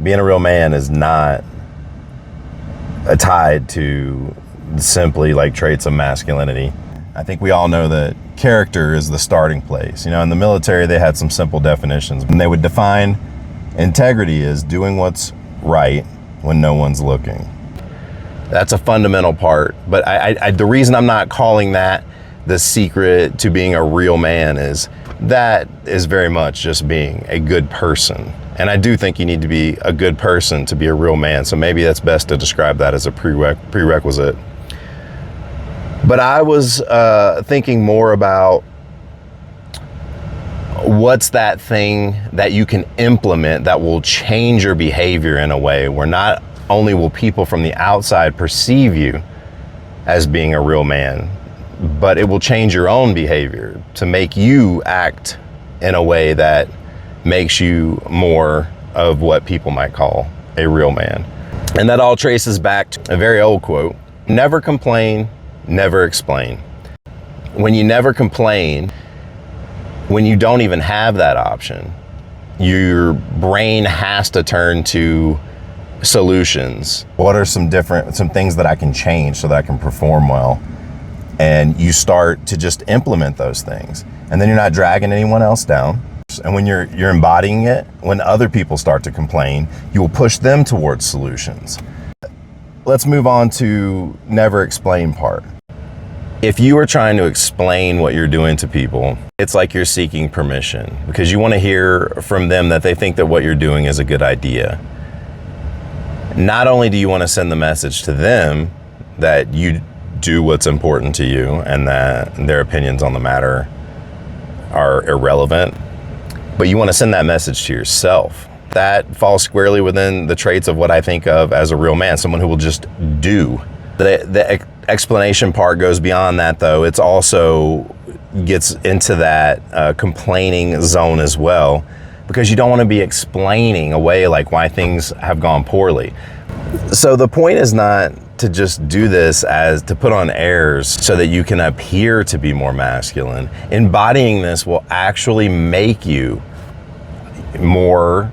being a real man is not tied to simply like traits of masculinity. I think we all know that character is the starting place. You know, in the military, they had some simple definitions, and they would define integrity as doing what's right when no one's looking. That's a fundamental part. But the reason I'm not calling that the secret to being a real man is that is very much just being a good person. And I do think you need to be a good person to be a real man. So maybe that's best to describe that as a prerequisite. But I was thinking more about what's that thing that you can implement that will change your behavior in a way where not only will people from the outside perceive you as being a real man, but it will change your own behavior to make you act in a way that makes you more of what people might call a real man. And that all traces back to a very old quote: never complain, never explain. When you never complain, when you don't even have that option, your brain has to turn to solutions. What are some things that I can change so that I can perform well? And you start to just implement those things. And then you're not dragging anyone else down. And when you're embodying it, when other people start to complain, you will push them towards solutions. Let's move on to never explain part. If you are trying to explain what you're doing to people, it's like you're seeking permission because you want to hear from them that they think that what you're doing is a good idea. Not only do you want to send the message to them that you do what's important to you and that their opinions on the matter are irrelevant, but you want to send that message to yourself. That falls squarely within the traits of what I think of as a real man, someone who will just do. The explanation part goes beyond that, though. It's also gets into that complaining zone as well, because you don't want to be explaining away like why things have gone poorly. So the point is not to just do this as to put on airs so that you can appear to be more masculine. Embodying this will actually make you more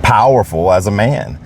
powerful as a man.